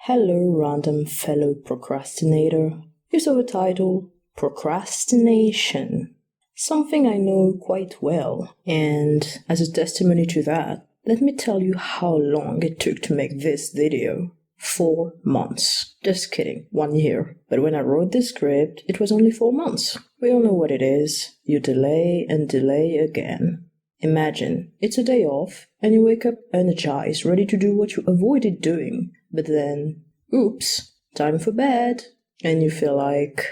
Hello, random fellow procrastinator. You saw the title, Procrastination. Something I know quite well, and as a testimony to that, let me tell you how long it took to make this video. 4 months. Just kidding, 1 year. But when I wrote the script, it was only 4 months. We all know what it is. You delay and delay again. Imagine, it's a day off, and you wake up energized, ready to do what you avoided doing. But then, oops, time for bed. And you feel like,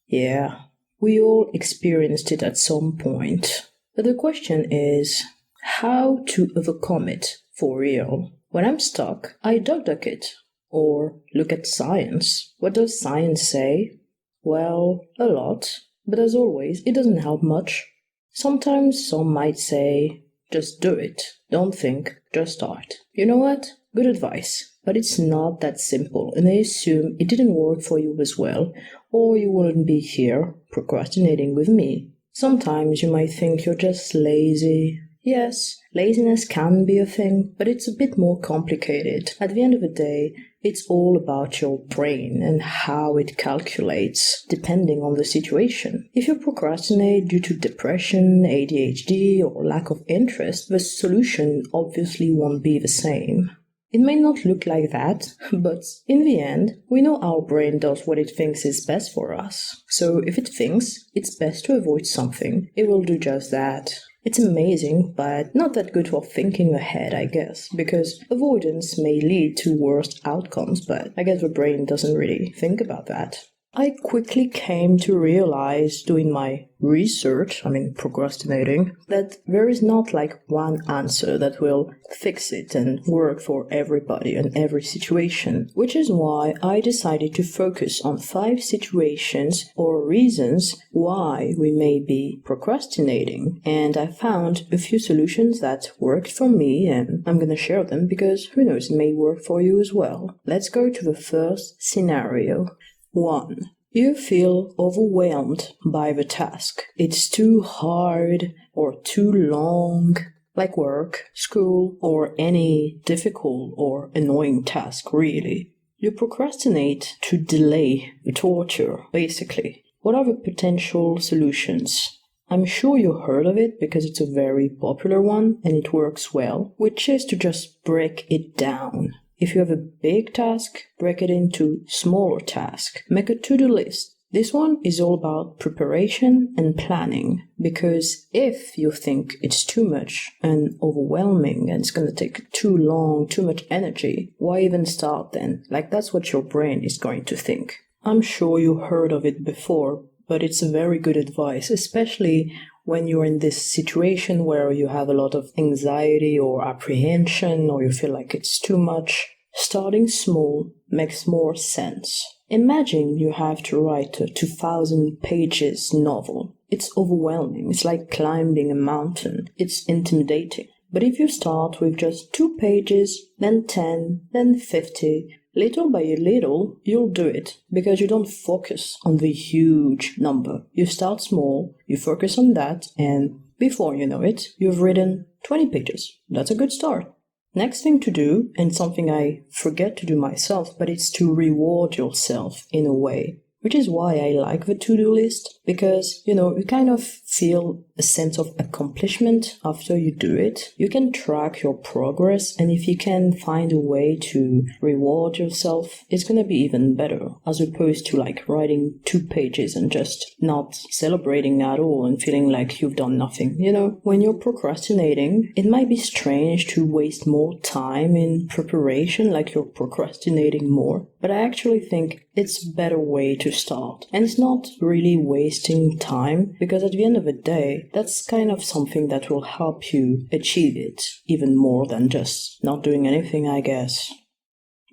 yeah, we all experienced it at some point. But the question is, how to overcome it for real? When I'm stuck, I duck it. Or look at science. What does science say? Well, a lot. But as always, it doesn't help much. Sometimes some might say, just do it. Don't think, just start. You know what? Good advice. But it's not that simple, and I assume it didn't work for you as well, or you wouldn't be here procrastinating with me. Sometimes you might think you're just lazy. Yes, laziness can be a thing, but it's a bit more complicated. At the end of the day, it's all about your brain and how it calculates, depending on the situation. If you procrastinate due to depression, ADHD, or lack of interest, the solution obviously won't be the same. It may not look like that, but in the end, we know our brain does what it thinks is best for us. So if it thinks it's best to avoid something, it will do just that. It's amazing, but not that good for thinking ahead, I guess, because avoidance may lead to worse outcomes, but I guess the brain doesn't really think about that. I quickly came to realize, doing my research, procrastinating, that there is not like one answer that will fix it and work for everybody in every situation, which is why I decided to focus on 5 situations or reasons why we may be procrastinating. And I found a few solutions that worked for me, and I'm gonna share them because who knows, it may work for you as well. Let's go to the first scenario. 1. You feel overwhelmed by the task. It's too hard or too long, like work, school, or any difficult or annoying task, really. You procrastinate to delay the torture, basically. What are the potential solutions? I'm sure you heard of it because it's a very popular one and it works well, which is to just break it down. If you have a big task, break it into smaller tasks. Make a to-do list. This one is all about preparation and planning, because if you think it's too much and overwhelming and it's going to take too long, too much energy, why even start then? Like, that's what your brain is going to think. I'm sure you heard of it before, but it's a very good advice, especially when you're in this situation where you have a lot of anxiety or apprehension, or you feel like it's too much. Starting small makes more sense. Imagine you have to write a 2,000 pages novel. It's overwhelming. It's like climbing a mountain. It's intimidating. But if you start with just 2 pages, then 10, then 50, little by little, you'll do it, because you don't focus on the huge number. You start small, you focus on that, and before you know it, you've written 20 pages. That's a good start. Next thing to do, and something I forget to do myself, but it's to reward yourself in a way. Which is why I like the to-do list, because, you kind of feel a sense of accomplishment after you do it. You can track your progress, and if you can find a way to reward yourself, it's gonna be even better, as opposed to like writing 2 pages and just not celebrating at all and feeling like you've done nothing. When you're procrastinating, it might be strange to waste more time in preparation, like you're procrastinating more, but I actually think it's a better way to start. And it's not really wasting time, because at the end of the day, that's kind of something that will help you achieve it, even more than just not doing anything, I guess.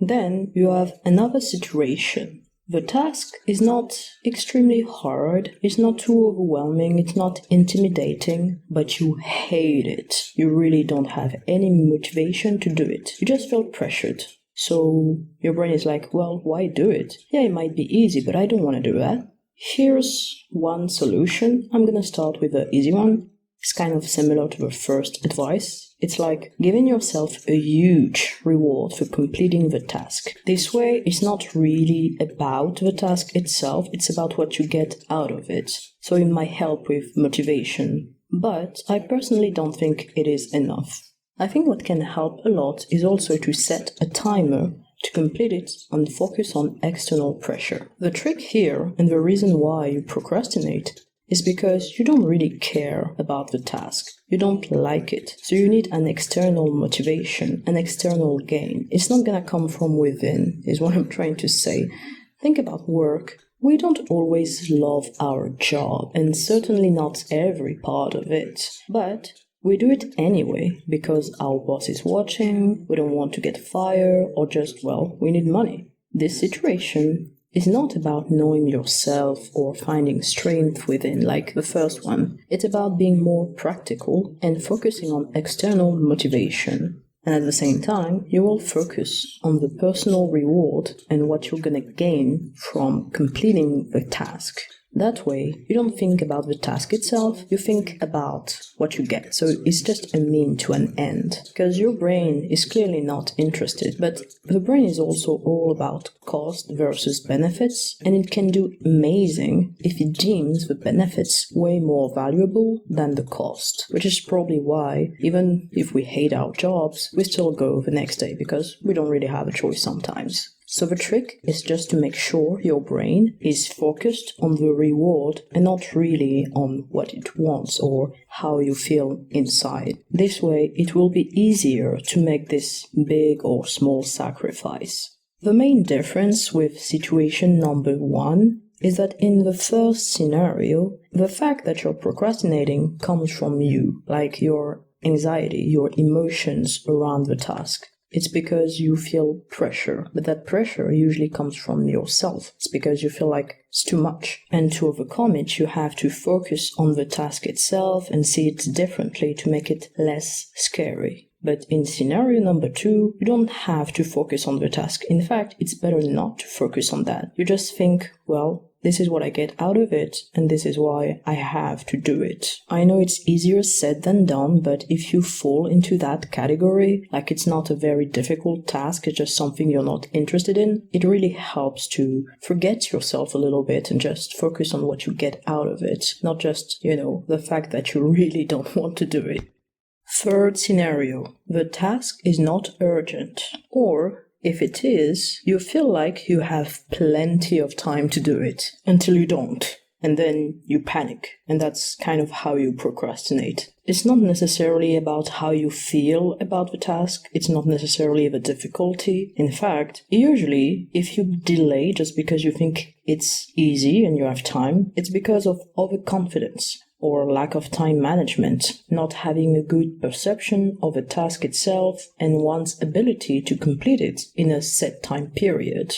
Then you have another situation. The task is not extremely hard, it's not too overwhelming, it's not intimidating, but you hate it. You really don't have any motivation to do it. You just feel pressured. So your brain is like, well, why do it? Yeah, it might be easy, but I don't want to do that. Here's one solution. I'm going to start with the easy one. It's kind of similar to the first advice. It's like giving yourself a huge reward for completing the task. This way, it's not really about the task itself, it's about what you get out of it. So it might help with motivation, but I personally don't think it is enough. I think what can help a lot is also to set a timer to complete it and focus on external pressure. The trick here, and the reason why you procrastinate, is because you don't really care about the task. You don't like it. So you need an external motivation, an external gain. It's not gonna come from within, is what I'm trying to say. Think about work. We don't always love our job, and certainly not every part of it. But we do it anyway, because our boss is watching, we don't want to get fired, or just, well, we need money. This situation is not about knowing yourself or finding strength within like the first one. It's about being more practical and focusing on external motivation. And at the same time, you will focus on the personal reward and what you're gonna gain from completing the task. That way, you don't think about the task itself, you think about what you get. So it's just a mean to an end. Because your brain is clearly not interested, but the brain is also all about cost versus benefits, and it can do amazing if it deems the benefits way more valuable than the cost. Which is probably why, even if we hate our jobs, we still go the next day, because we don't really have a choice sometimes. So the trick is just to make sure your brain is focused on the reward and not really on what it wants or how you feel inside. This way, it will be easier to make this big or small sacrifice. The main difference with situation number 1 is that in the first scenario, the fact that you're procrastinating comes from you, like your anxiety, your emotions around the task. It's because you feel pressure, but that pressure usually comes from yourself. It's because you feel like it's too much. And to overcome it, you have to focus on the task itself and see it differently to make it less scary. But in scenario number 2, you don't have to focus on the task. In fact, it's better not to focus on that. You just think, well, this is what I get out of it, and this is why I have to do it. I know it's easier said than done, but if you fall into that category, like it's not a very difficult task, it's just something you're not interested in, it really helps to forget yourself a little bit and just focus on what you get out of it, not just, the fact that you really don't want to do it. Third scenario, the task is not urgent, or if it is, you feel like you have plenty of time to do it until you don't. And then you panic, and that's kind of how you procrastinate. It's not necessarily about how you feel about the task, it's not necessarily the difficulty. In fact, usually, if you delay just because you think it's easy and you have time, it's because of overconfidence or lack of time management, not having a good perception of a task itself and one's ability to complete it in a set time period.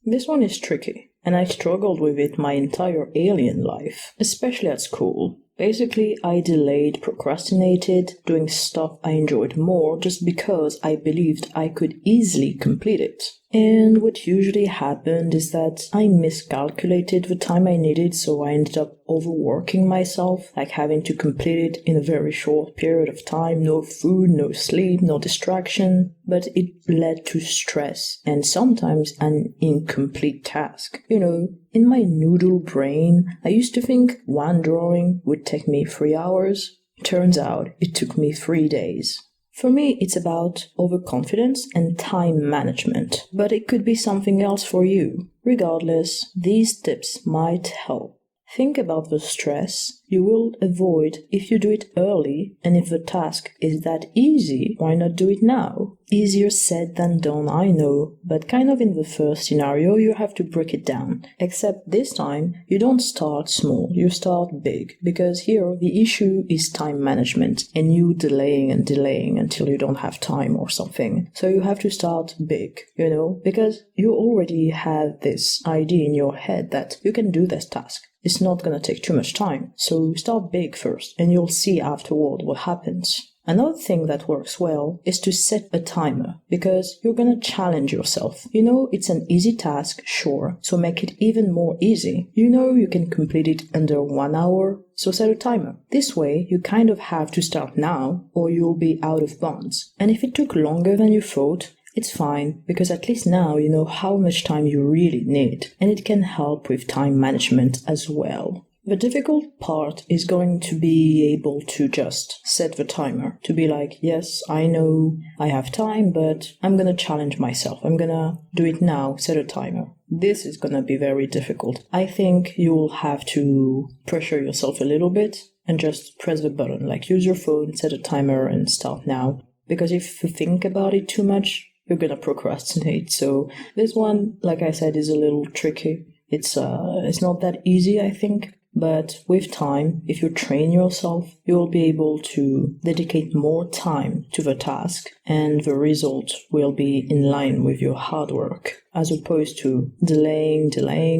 This one is tricky, and I struggled with it my entire alien life, especially at school. Basically, I delayed, procrastinated, doing stuff I enjoyed more just because I believed I could easily complete it. And what usually happened is that I miscalculated the time I needed, so I ended up overworking myself, like having to complete it in a very short period of time, no food, no sleep, no distraction. But it led to stress and sometimes an incomplete task. In my noodle brain, I used to think one drawing would take me 3 hours. Turns out it took me 3 days. For me, it's about overconfidence and time management, but it could be something else for you. Regardless, these tips might help. Think about the stress you will avoid if you do it early, and if the task is that easy, why not do it now? Easier said than done, I know, but kind of in the first scenario, you have to break it down. Except this time, you don't start small, you start big, because here the issue is time management, and you delaying and delaying until you don't have time or something. So you have to start big, because you already have this idea in your head that you can do this task. It's not going to take too much time. So start big first, and you'll see afterward what happens. Another thing that works well is to set a timer, because you're gonna challenge yourself. You know it's an easy task, sure, so make it even more easy. You know you can complete it under 1 hour, so set a timer. This way, you kind of have to start now, or you'll be out of bounds. And if it took longer than you thought, it's fine, because at least now you know how much time you really need, and it can help with time management as well. The difficult part is going to be able to just set the timer, to be like, yes, I know I have time, but I'm gonna challenge myself. I'm gonna do it now, set a timer. This is gonna be very difficult. I think you'll have to pressure yourself a little bit and just press the button, like use your phone, set a timer and start now. Because if you think about it too much, you're gonna procrastinate. So this one, like I said, is a little tricky. It's not that easy, I think. But with time, if you train yourself, you will be able to dedicate more time to the task, and the result will be in line with your hard work, as opposed to delaying,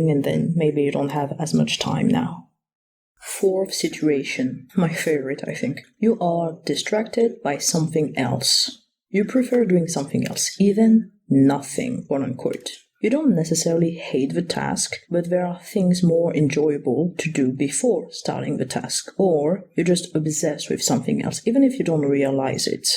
and then maybe you don't have as much time now. Fourth situation, my favorite, I think. You are distracted by something else. You prefer doing something else, even nothing, quote unquote. You don't necessarily hate the task, but there are things more enjoyable to do before starting the task, or you're just obsessed with something else, even if you don't realize it.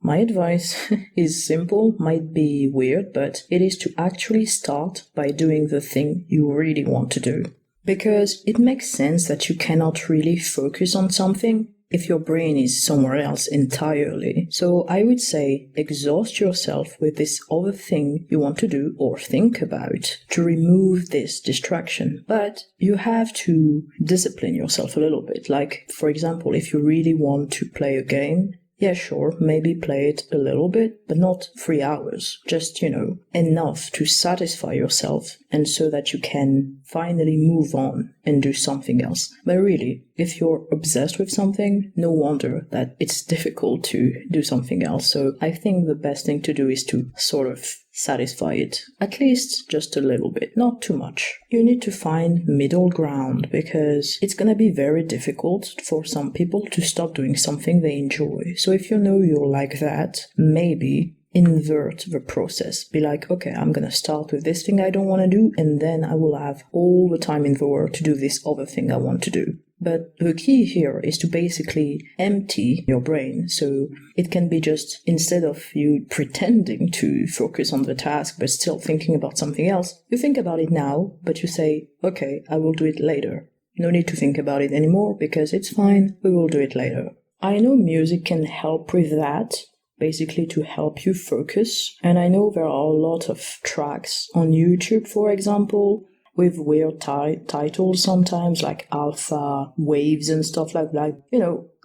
My advice is simple, might be weird, but it is to actually start by doing the thing you really want to do. Because it makes sense that you cannot really focus on something if your brain is somewhere else entirely. So I would say exhaust yourself with this other thing you want to do or think about to remove this distraction. But you have to discipline yourself a little bit. Like, for example, if you really want to play a game, yeah, sure, maybe play it a little bit, but not 3 hours. Just, enough to satisfy yourself and so that you can finally move on and do something else. But really, if you're obsessed with something, no wonder that it's difficult to do something else. So I think the best thing to do is to sort of satisfy it, at least just a little bit, not too much. You need to find middle ground, because it's gonna be very difficult for some people to stop doing something they enjoy. So if you know you're like that, maybe invert the process. Be like, okay, I'm gonna start with this thing I don't want to do, and then I will have all the time in the world to do this other thing I want to do. But the key here is to basically empty your brain. So it can be just, instead of you pretending to focus on the task but still thinking about something else, you think about it now, but you say, okay, I will do it later. No need to think about it anymore because it's fine, we will do it later. I know music can help with that, basically to help you focus. And I know there are a lot of tracks on YouTube, for example, with weird titles sometimes, like alpha waves and stuff like that.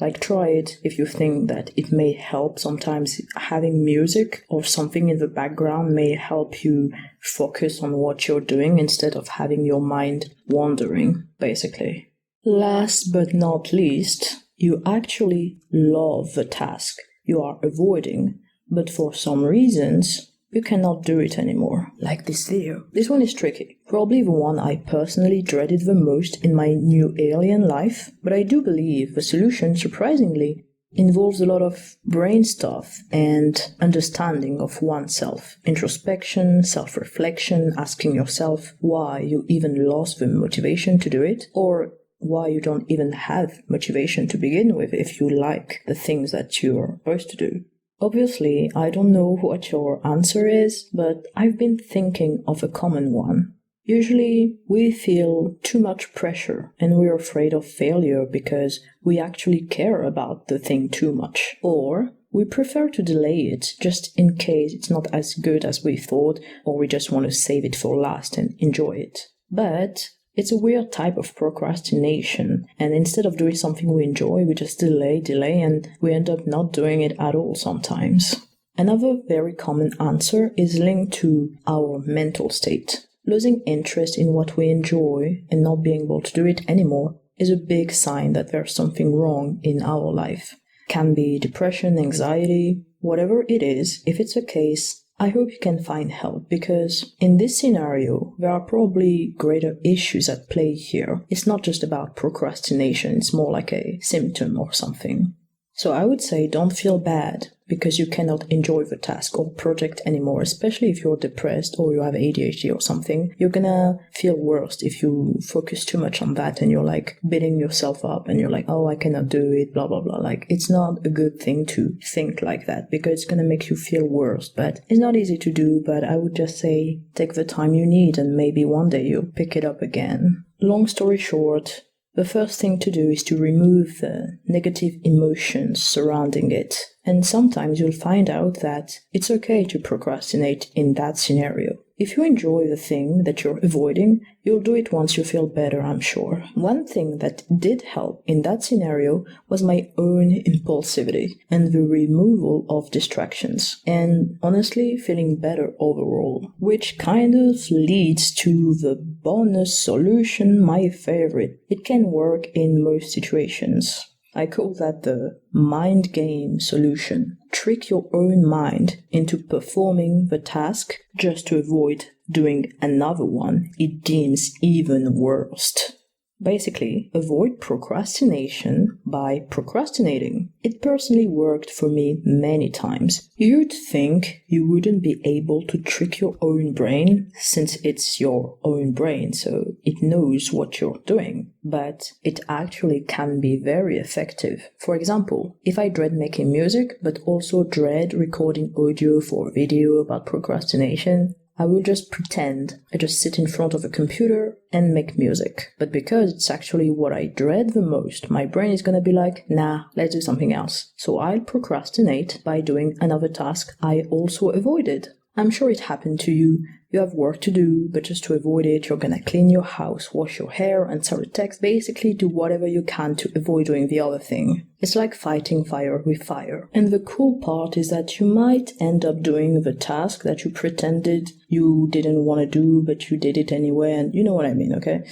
Like try it if you think that it may help. Sometimes having music or something in the background may help you focus on what you're doing instead of having your mind wandering, basically. Last but not least, you actually love the task you are avoiding, but for some reasons, you cannot do it anymore. Like this video. This one is tricky. Probably the one I personally dreaded the most in my new alien life, but I do believe the solution, surprisingly, involves a lot of brain stuff and understanding of oneself. Introspection, self-reflection, asking yourself why you even lost the motivation to do it, or why you don't even have motivation to begin with if you like the things that you're supposed to do. Obviously, I don't know what your answer is, but I've been thinking of a common one. Usually, we feel too much pressure and we're afraid of failure because we actually care about the thing too much. Or we prefer to delay it just in case it's not as good as we thought, or we just want to save it for last and enjoy it. But it's a weird type of procrastination, and instead of doing something we enjoy, we just delay, and we end up not doing it at all sometimes. Another very common answer is linked to our mental state. Losing interest in what we enjoy and not being able to do it anymore is a big sign that there's something wrong in our life. Can be depression, anxiety, whatever it is. If it's the case, I hope you can find help, because in this scenario, there are probably greater issues at play here. It's not just about procrastination, it's more like a symptom or something. So I would say don't feel bad because you cannot enjoy the task or project anymore, especially if you're depressed or you have ADHD or something. You're gonna feel worse if you focus too much on that and you're like beating yourself up and you're like, oh, I cannot do it, blah, blah, blah. Like, it's not a good thing to think like that because it's gonna make you feel worse. But it's not easy to do, but I would just say take the time you need and maybe one day you'll pick it up again. Long story short, the first thing to do is to remove the negative emotions surrounding it. And sometimes you'll find out that it's okay to procrastinate in that scenario. If you enjoy the thing that you're avoiding, you'll do it once you feel better, I'm sure. One thing that did help in that scenario was my own impulsivity and the removal of distractions. And honestly, feeling better overall. Which kind of leads to the bonus solution, my favorite. It can work in most situations. I call that the mind game solution. Trick your own mind into performing the task just to avoid doing another one it deems even worse. Basically, avoid procrastination by procrastinating. It personally worked for me many times. You'd think you wouldn't be able to trick your own brain since it's your own brain, so it knows what you're doing. But it actually can be very effective. For example, if I dread making music, but also dread recording audio for a video about procrastination, I will just pretend I just sit in front of a computer and make music. But because it's actually what I dread the most, my brain is gonna be like, nah, let's do something else. So I'll procrastinate by doing another task I also avoided. I'm sure it happened to you. You have work to do, but just to avoid it, you're gonna clean your house, wash your hair, answer a text, basically do whatever you can to avoid doing the other thing. It's like fighting fire with fire. And the cool part is that you might end up doing the task that you pretended you didn't want to do, but you did it anyway, and you know what I mean, okay?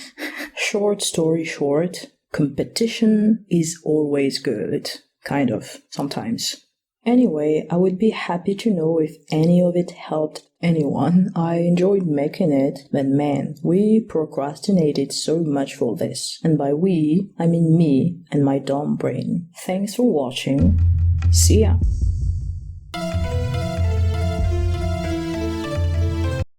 Short story short, competition is always good. Kind of, sometimes. Anyway, I would be happy to know if any of it helped anyone. I enjoyed making it, but man, we procrastinated so much for this. And by we, I mean me and my dumb brain. Thanks for watching. See ya!